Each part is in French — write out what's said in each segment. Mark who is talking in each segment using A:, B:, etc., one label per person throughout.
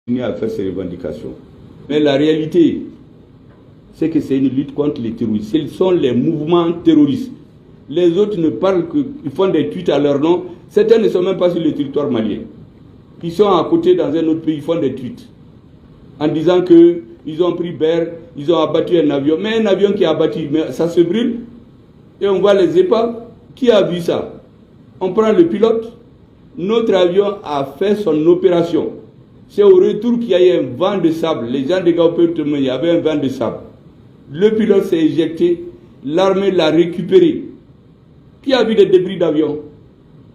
A: à faire ces revendications. Mais la réalité, c'est que c'est une lutte contre les terroristes. Ce sont les mouvements terroristes. Les autres ne parlent que, ils font des tweets à leur nom. Certains ne sont même pas sur le territoire malien. Ils sont à côté dans un autre pays, ils font des tweets. En disant qu'ils ont pris Ber, ils ont abattu un avion. Mais un avion qui est abattu, mais ça se brûle. Et on voit les épaves. Qui a vu ça? On prend le pilote. Notre avion a fait son opération. C'est au retour qu'il y a eu un vent de sable. Les gens de Gao peuvent témoigner, il y avait un vent de sable. Le pilote s'est éjecté. L'armée l'a récupéré. Qui a vu des débris d'avion?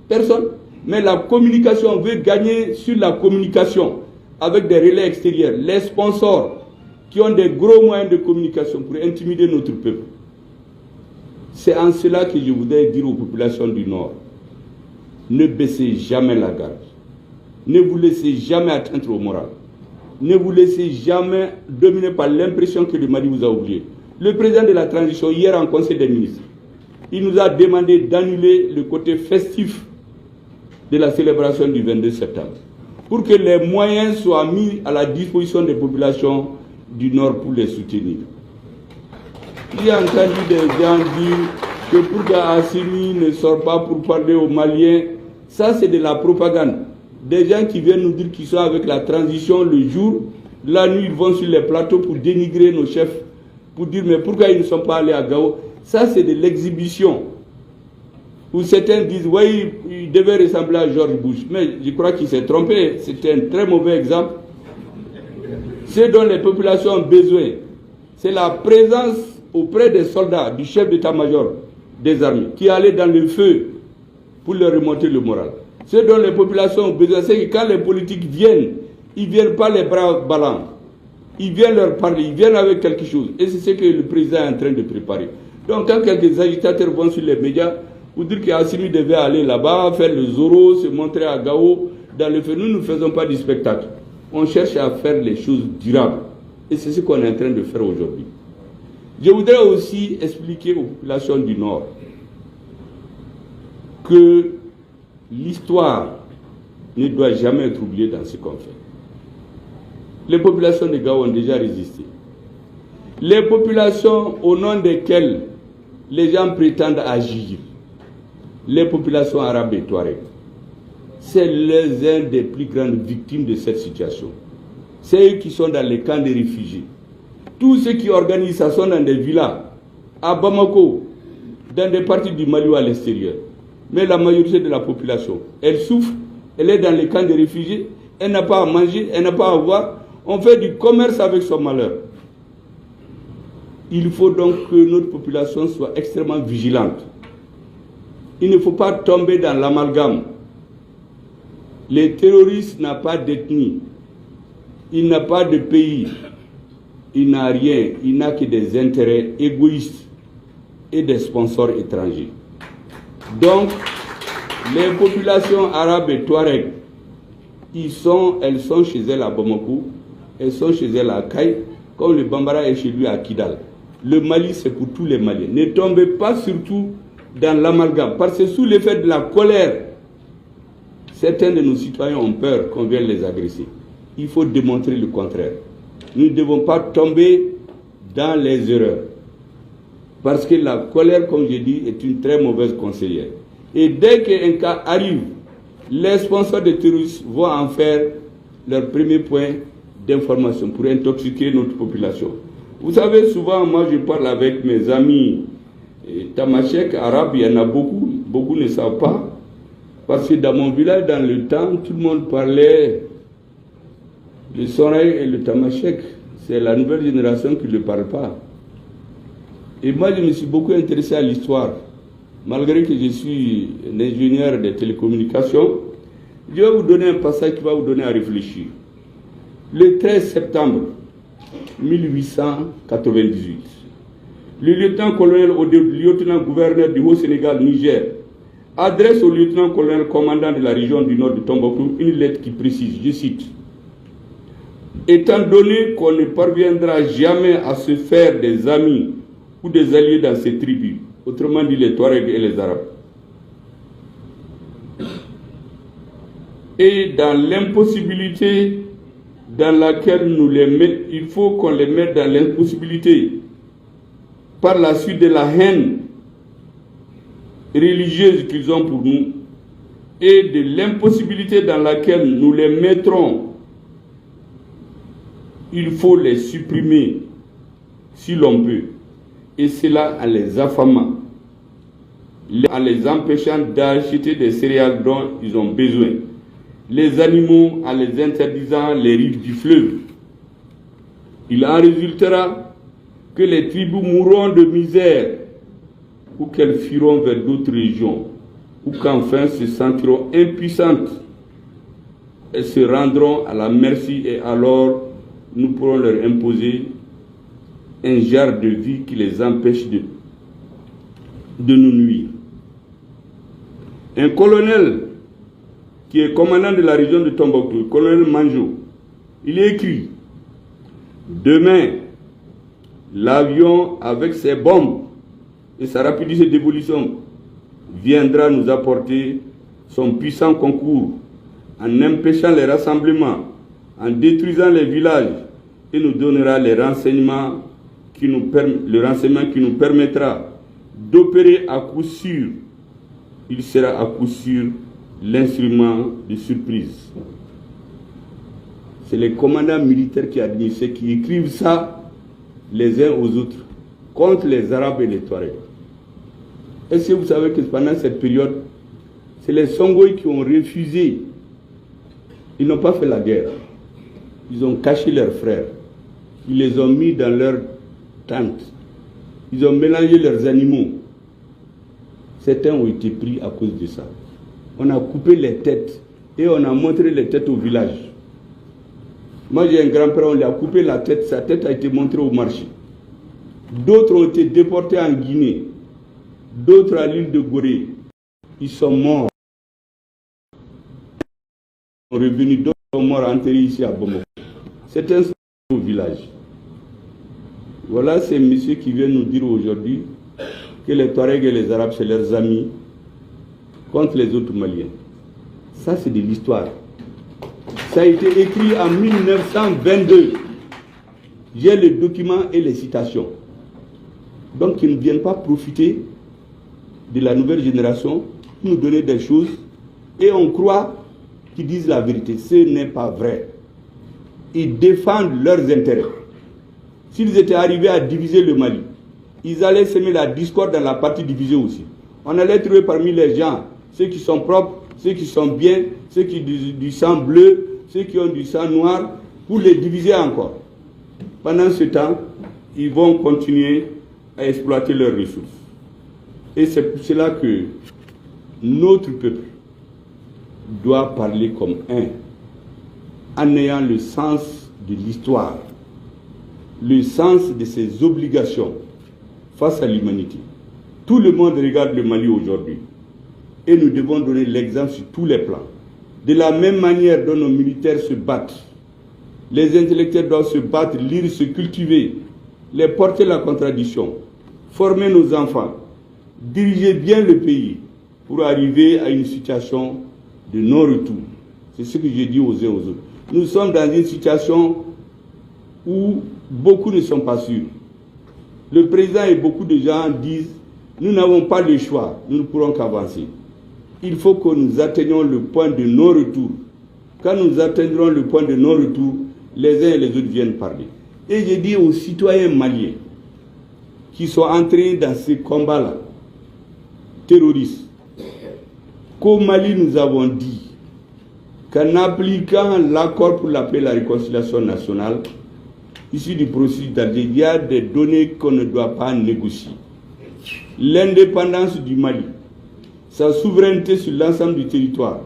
A: Personne. Mais la communication, on veut gagner sur la communication avec des relais extérieurs. Les sponsors qui ont des gros moyens de communication pour intimider notre peuple. C'est en cela que je voudrais dire aux populations du Nord, ne baissez jamais la garde. Ne vous laissez jamais atteindre au moral. Ne vous laissez jamais dominer par l'impression que le Mali vous a oublié. Le président de la transition, hier en Conseil des ministres, il nous a demandé d'annuler le côté festif de la célébration du 22 septembre pour que les moyens soient mis à la disposition des populations du Nord pour les soutenir. J'ai entendu des gens dire que pour qu'Assimi ne sort pas pour parler aux Maliens, ça c'est de la propagande. Des gens qui viennent nous dire qu'ils sont avec la transition le jour, la nuit ils vont sur les plateaux pour dénigrer nos chefs, pour dire mais pourquoi ils ne sont pas allés à Gao? Ça c'est de l'exhibition. Où certains disent oui, il devait ressembler à George Bush. Mais je crois qu'il s'est trompé. C'était un très mauvais exemple. Ce dont les populations ont besoin, c'est la présence auprès des soldats, du chef d'état-major des armées, qui allait dans le feu pour leur remonter le moral. Ce dont les populations ont besoin, c'est que quand les politiques viennent, ils ne viennent pas les bras ballants. Ils viennent leur parler, ils viennent avec quelque chose. Et c'est ce que le président est en train de préparer. Donc quand quelques agitateurs vont sur les médias, pour dire qu'Assimi devait aller là-bas, faire le Zoro, se montrer à Gao, dans le feu, nous ne faisons pas du spectacle. On cherche à faire les choses durables. Et c'est ce qu'on est en train de faire aujourd'hui. Je voudrais aussi expliquer aux populations du Nord que l'histoire ne doit jamais être oubliée dans ce qu'on fait. Les populations de Gao ont déjà résisté. Les populations au nom desquelles les gens prétendent agir, les populations arabes et touareg, c'est les uns des plus grandes victimes de cette situation. C'est eux qui sont dans les camps de réfugiés. Tous ceux qui organisent ça sont dans des villas, à Bamako, dans des parties du Mali ou à l'extérieur. Mais la majorité de la population, elle souffre, elle est dans les camps de réfugiés, elle n'a pas à manger, elle n'a pas à boire. On fait du commerce avec son malheur. Il faut donc que notre population soit extrêmement vigilante. Il ne faut pas tomber dans l'amalgame. Les terroristes n'ont pas d'ethnie. Il n'a pas de pays. Il n'a rien. Il n'a que des intérêts égoïstes et des sponsors étrangers. Donc, les populations arabes et touareg, elles sont chez elles à Bamako, elles sont chez elles à Kaï, comme le Bambara est chez lui à Kidal. Le Mali, c'est pour tous les Maliens. Ne tombez pas surtout dans l'amalgame, parce que sous l'effet de la colère, certains de nos citoyens ont peur qu'on vienne les agresser. Il faut démontrer le contraire. Nous ne devons pas tomber dans les erreurs. Parce que la colère, comme je dis, est une très mauvaise conseillère. Et dès qu'un cas arrive, les sponsors de terroristes vont en faire leur premier point d'information pour intoxiquer notre population. Vous savez, souvent, moi je parle avec mes amis tamashek, arabes, il y en a beaucoup, beaucoup ne savent pas. Parce que dans mon village, dans le temps, tout le monde parlait le Soraï et le tamashek. C'est la nouvelle génération qui ne le parle pas. Et moi, je me suis beaucoup intéressé à l'histoire. Malgré que je suis un ingénieur des télécommunications, je vais vous donner un passage qui va vous donner à réfléchir. Le 13 septembre 1898, le lieutenant-colonel au lieutenant-gouverneur du Haut-Sénégal, Niger, adresse au lieutenant-colonel commandant de la région du nord de Tombouctou une lettre qui précise, je cite, « Étant donné qu'on ne parviendra jamais à se faire des amis ou des alliés dans ces tribus, autrement dit les Touaregs et les Arabes, et dans l'impossibilité dans laquelle nous les mettons, il faut qu'on les mette dans l'impossibilité, par la suite de la haine religieuse qu'ils ont pour nous, et de l'impossibilité dans laquelle nous les mettrons. Il faut les supprimer si l'on peut, et cela en les affamant, en les empêchant d'acheter des céréales dont ils ont besoin, les animaux en les interdisant les rives du fleuve. Il en résultera que les tribus mourront de misère, ou qu'elles fuiront vers d'autres régions, ou qu'enfin se sentiront impuissantes. Elles se rendront à la merci, et alors nous pourrons leur imposer un genre de vie qui les empêche de nous nuire. Un colonel qui est commandant de la région de Tombouctou, le colonel Manjo, il écrit: demain, l'avion avec ses bombes et sa rapidité d'évolution viendra nous apporter son puissant concours en empêchant les rassemblements, en détruisant les villages, et nous donnera les renseignements le renseignement qui nous permettra d'opérer à coup sûr. Il sera à coup sûr l'instrument de surprise. C'est les commandants militaires qui écrivent ça les uns aux autres contre les Arabes et les Touaregs. Est-ce que vous savez que pendant cette période, c'est les Songhoi qui ont refusé. Ils n'ont pas fait la guerre. Ils ont caché leurs frères. Ils les ont mis dans leur tente. Ils ont mélangé leurs animaux. Certains ont été pris à cause de ça. On a coupé les têtes et on a montré les têtes au village. Moi j'ai un grand-père, on lui a coupé la tête, sa tête a été montrée au marché. D'autres ont été déportés en Guinée, d'autres à l'île de Gorée. Ils sont morts. Ils sont revenus, d'autres sont morts enterrés ici à Bamako. Certains sont au village. Voilà ces messieurs qui viennent nous dire aujourd'hui que les Touaregs et les Arabes, c'est leurs amis contre les autres Maliens. Ça, c'est de l'histoire. Ça a été écrit en 1922. J'ai les documents et les citations. Donc, ils ne viennent pas profiter de la nouvelle génération pour nous donner des choses et on croit qu'ils disent la vérité. Ce n'est pas vrai. Ils défendent leurs intérêts. S'ils étaient arrivés à diviser le Mali, ils allaient semer la discorde dans la partie divisée aussi. On allait trouver parmi les gens ceux qui sont propres, ceux qui sont bien, ceux qui ont du sang bleu, ceux qui ont du sang noir, pour les diviser encore. Pendant ce temps, ils vont continuer à exploiter leurs ressources. Et c'est pour cela que notre peuple doit parler comme un, en ayant le sens de l'histoire, le sens de ses obligations face à l'humanité. Tout le monde regarde le Mali aujourd'hui et nous devons donner l'exemple sur tous les plans. De la même manière dont nos militaires se battent, les intellectuels doivent se battre, lire, se cultiver, les porter la contradiction, former nos enfants, diriger bien le pays pour arriver à une situation de non-retour. C'est ce que j'ai dit aux uns aux autres. Nous sommes dans une situation où beaucoup ne sont pas sûrs. Le président et beaucoup de gens disent « Nous n'avons pas le choix, nous ne pourrons qu'avancer ». Il faut que nous atteignions le point de non-retour. Quand nous atteindrons le point de non-retour, les uns et les autres viennent parler. Et j'ai dit aux citoyens maliens qui sont entrés dans ces combats-là, terroristes, qu'au Mali nous avons dit qu'en appliquant l'accord pour la paix et la réconciliation nationale, issu du processus d'Alger, il y a des données qu'on ne doit pas négocier. L'indépendance du Mali, sa souveraineté sur l'ensemble du territoire,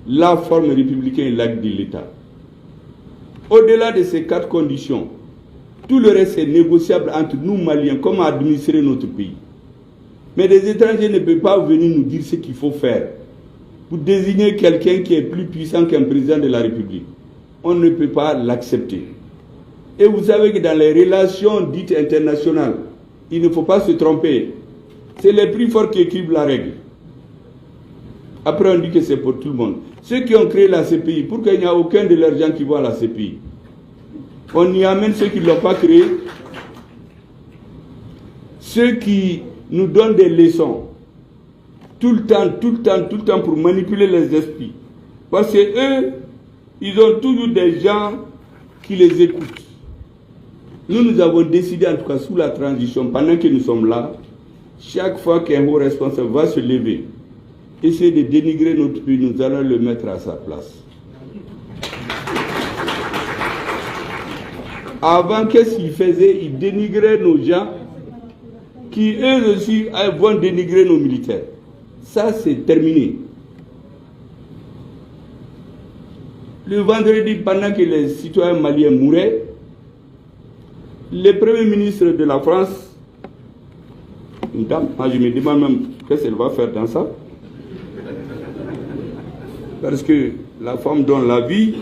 A: la forme républicaine et l'acte de l'État. Au-delà de ces 4 conditions, tout le reste est négociable entre nous Maliens, comment administrer notre pays. Mais des étrangers ne peuvent pas venir nous dire ce qu'il faut faire pour désigner quelqu'un qui est plus puissant qu'un président de la République. On ne peut pas l'accepter. Et vous savez que dans les relations dites internationales, il ne faut pas se tromper. C'est les plus forts qui écrivent la règle. Après, on dit que c'est pour tout le monde. Ceux qui ont créé la CPI, pourquoi il n'y a aucun de leurs gens qui vont à la CPI? On y amène ceux qui ne l'ont pas créé. Ceux qui nous donnent des leçons, tout le temps pour manipuler les esprits. Parce que eux, ils ont toujours des gens qui les écoutent. Nous avons décidé, en tout cas sous la transition, pendant que nous sommes là, chaque fois qu'un haut responsable va se lever, essayer de dénigrer notre pays, nous allons le mettre à sa place. Avant, qu'est-ce qu'il faisait? Il dénigrait nos gens, qui eux aussi vont dénigrer nos militaires. Ça, c'est terminé. Le vendredi, pendant que les citoyens maliens mouraient, le premier ministre de la France, une dame, je me demande même qu'est-ce qu'elle va faire dans ça. Parce que la femme donne la vie,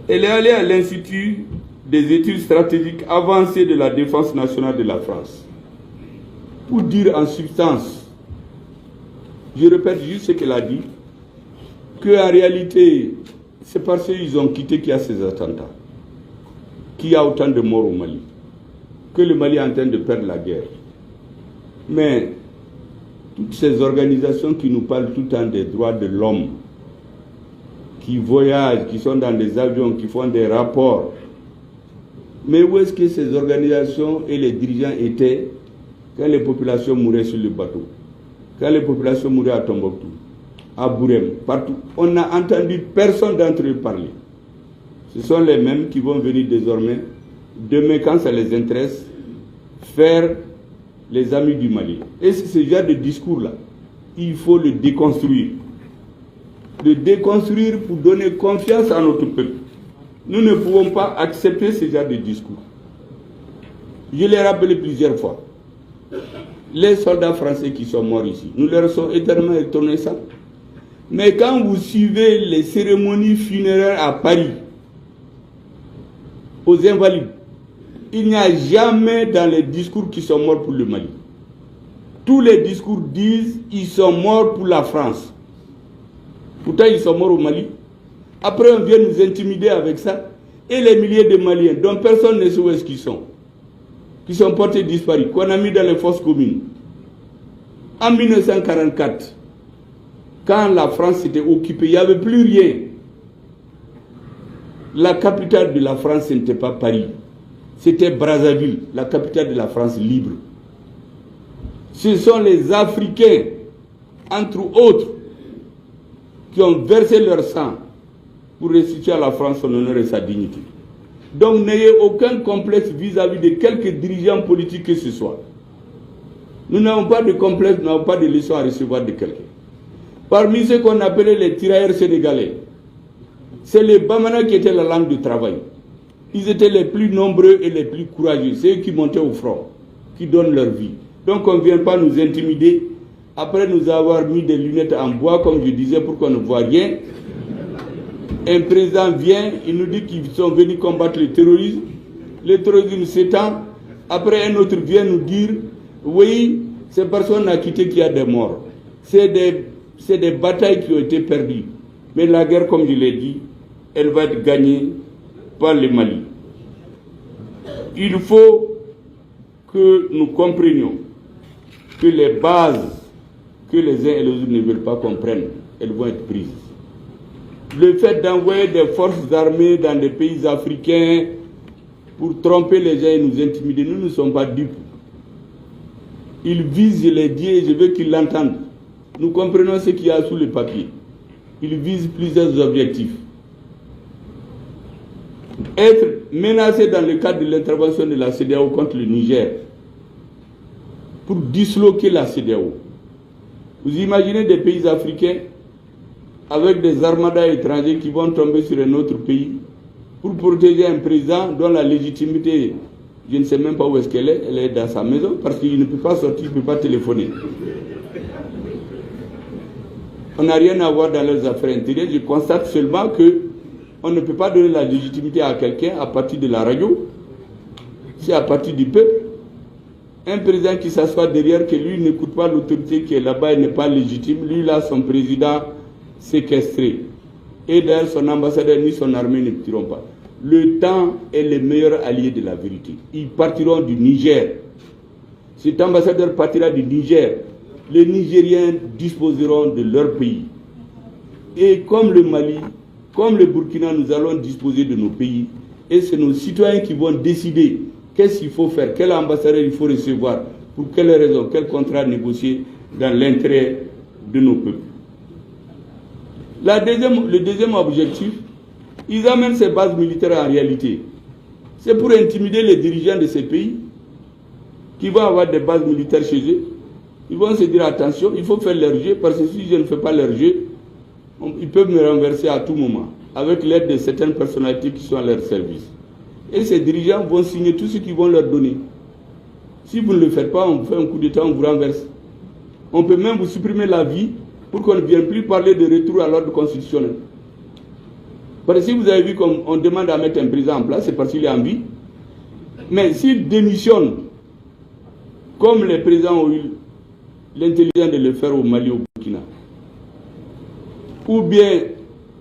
A: elle est allée à l'Institut des études stratégiques avancées de la défense nationale de la France pour dire en substance, je répète juste ce qu'elle a dit, qu'en réalité, c'est parce qu'ils ont quitté qu'il y a ces attentats, qu'il y a autant de morts au Mali, que le Mali est en train de perdre la guerre. Mais toutes ces organisations qui nous parlent tout le temps des droits de l'homme, qui voyagent, qui sont dans des avions, qui font des rapports, mais où est-ce que ces organisations et les dirigeants étaient quand les populations mouraient sur le bateau, quand les populations mouraient à Tombouctou, à Bourem, partout? On n'a entendu personne d'entre eux parler. Ce sont les mêmes qui vont venir désormais, demain quand ça les intéresse, faire les amis du Mali. Et c'est ce genre de discours-là, il faut le déconstruire. Le déconstruire pour donner confiance à notre peuple. Nous ne pouvons pas accepter ce genre de discours. Je l'ai rappelé plusieurs fois. Les soldats français qui sont morts ici, nous leur sommes éternellement reconnaissants. Mais quand vous suivez les cérémonies funéraires à Paris, aux Invalides, il n'y a jamais dans les discours qui sont morts pour le Mali. Tous les discours disent qu'ils sont morts pour la France. Pourtant, ils sont morts au Mali. Après, on vient nous intimider avec ça. Et les milliers de Maliens, dont personne ne sait où est-ce qu'ils sont, qui sont portés disparus, qu'on a mis dans les fosses communes. En 1944, quand la France s'était occupée, il n'y avait plus rien. La capitale de la France, ce n'était pas Paris. C'était Brazzaville, la capitale de la France libre. Ce sont les Africains, entre autres, qui ont versé leur sang pour restituer à la France son honneur et sa dignité. Donc n'ayez aucun complexe vis-à-vis de quelques dirigeants politiques que ce soit. Nous n'avons pas de complexe, nous n'avons pas de leçons à recevoir de quelqu'un. Parmi ceux qu'on appelait les tirailleurs sénégalais, c'est les Bamana qui étaient la langue du travail. Ils étaient les plus nombreux et les plus courageux. C'est eux qui montaient au front, qui donnent leur vie. Donc on ne vient pas nous intimider, après nous avoir mis des lunettes en bois, comme je disais, pour qu'on ne voit rien. Un président vient, il nous dit qu'ils sont venus combattre le terrorisme. Le terrorisme s'étend. Après, un autre vient nous dire, oui, c'est parce qu'on a quitté qu'il y a des morts. C'est des batailles qui ont été perdues. Mais la guerre, comme je l'ai dit, elle va être gagnée par le Mali. Il faut que nous comprenions que les bases que les uns et les autres ne veulent pas comprendre, elles vont être prises. Le fait d'envoyer des forces armées dans des pays africains pour tromper les gens et nous intimider, nous ne sommes pas dupes. Ils visent, je l'ai dit, et je veux qu'ils l'entendent. Nous comprenons ce qu'il y a sous le papier. Ils visent plusieurs objectifs. Être menacé dans le cadre de l'intervention de la CEDEAO contre le Niger pour disloquer la CEDEAO. Vous imaginez des pays africains avec des armadas étrangers qui vont tomber sur un autre pays pour protéger un président dont la légitimité, je ne sais même pas où est-ce qu'elle est, elle est dans sa maison parce qu'il ne peut pas sortir, il ne peut pas téléphoner. On n'a rien à voir dans leurs affaires intérieures, je constate seulement qu'on ne peut pas donner la légitimité à quelqu'un à partir de la radio, c'est à partir du peuple. Un président qui s'assoit derrière, que lui n'écoute pas l'autorité qui est là-bas et n'est pas légitime, lui là, son président séquestré. Et d'ailleurs, son ambassadeur ni son armée ne partiront pas. Le temps est le meilleur allié de la vérité. Ils partiront du Niger. Cet ambassadeur partira du Niger. Les Nigériens disposeront de leur pays. Et comme le Mali, comme le Burkina, nous allons disposer de nos pays. Et c'est nos citoyens qui vont décider qu'est-ce qu'il faut faire, quel ambassadeur il faut recevoir, pour quelles raisons, quel contrat négocier dans l'intérêt de nos peuples. Le deuxième objectif, ils amènent ces bases militaires en réalité. C'est pour intimider les dirigeants de ces pays qui vont avoir des bases militaires chez eux. Ils vont se dire attention, il faut faire leur jeu, parce que si je ne fais pas leur jeu, ils peuvent me renverser à tout moment, avec l'aide de certaines personnalités qui sont à leur service. Et ces dirigeants vont signer tout ce qu'ils vont leur donner. Si vous ne le faites pas, on vous fait un coup d'État, on vous renverse. On peut même vous supprimer la vie pour qu'on ne vienne plus parler de retour à l'ordre constitutionnel. Parce que si vous avez vu qu'on demande à mettre un président en place, c'est parce qu'il est en vie. Mais s'il démissionne, comme les présidents ont eu l'intelligence de le faire au Mali, au Burkina, ou bien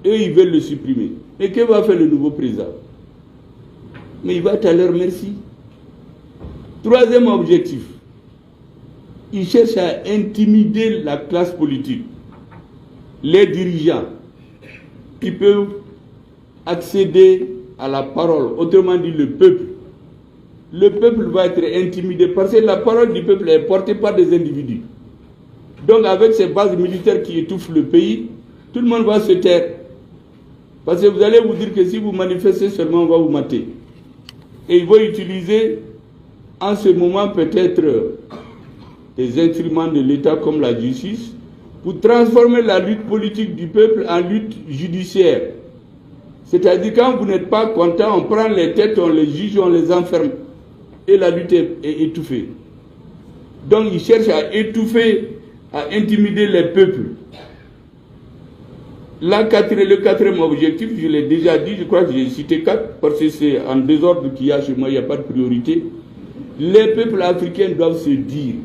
A: eux, ils veulent le supprimer. Et que va faire le nouveau président? Mais il va être à leur merci. Troisième objectif, il cherche à intimider la classe politique, les dirigeants qui peuvent accéder à la parole, autrement dit le peuple. Le peuple va être intimidé parce que la parole du peuple est portée par des individus. Donc avec ces bases militaires qui étouffent le pays, tout le monde va se taire. Parce que vous allez vous dire que si vous manifestez seulement, on va vous mater. Et ils vont utiliser en ce moment peut-être des instruments de l'État comme la justice pour transformer la lutte politique du peuple en lutte judiciaire. C'est-à-dire quand vous n'êtes pas content, on prend les têtes, on les juge, on les enferme. Et la lutte est étouffée. Donc ils cherchent à étouffer, à intimider les peuples. Le quatrième objectif, je l'ai déjà dit, je crois que j'ai cité 4, parce que c'est en désordre qu'il y a chez moi, il n'y a pas de priorité. Les peuples africains doivent se dire,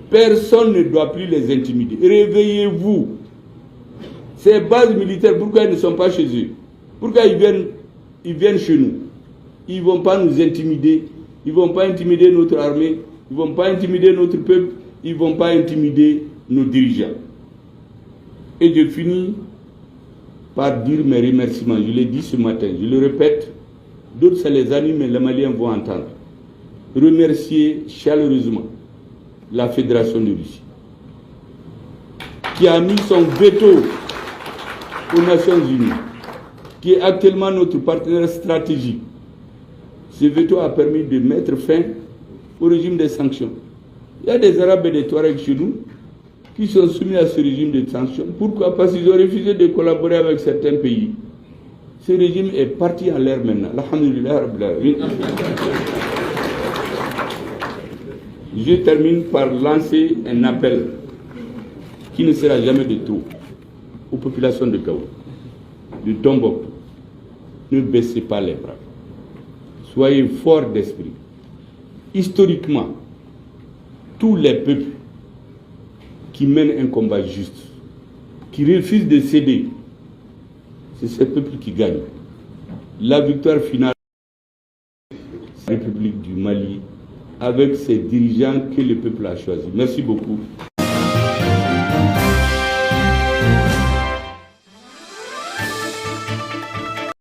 A: personne ne doit plus les intimider. Réveillez-vous. Ces bases militaires, pourquoi elles ne sont pas chez eux? Pourquoi ils viennent chez nous? Ils ne vont pas nous intimider, ils ne vont pas intimider notre armée, ils ne vont pas intimider notre peuple, ils ne vont pas intimider nos dirigeants. Et je finis par dire mes remerciements. Je l'ai dit ce matin, je le répète, d'autres ça les anime, mais les Maliens vont entendre. Remercier chaleureusement la Fédération de Russie, qui a mis son veto aux Nations Unies, qui est actuellement notre partenaire stratégique. Ce veto a permis de mettre fin au régime des sanctions. Il y a des Arabes et des Touaregs chez nous qui sont soumis à ce régime de sanctions. Pourquoi? Parce qu'ils ont refusé de collaborer avec certains pays. Ce régime est parti en l'air maintenant. Alhamdulillah Rabbil Alamin. Je termine par lancer un appel qui ne sera jamais de trop aux populations de Gao, de Tombouctou. Ne baissez pas les bras. Soyez forts d'esprit. Historiquement, tous les peuples qui mènent un combat juste, qui refusent de céder, c'est ces peuples qui gagnent. La victoire finale, c'est la République du Mali, avec ses dirigeants que le peuple a choisis. Merci beaucoup.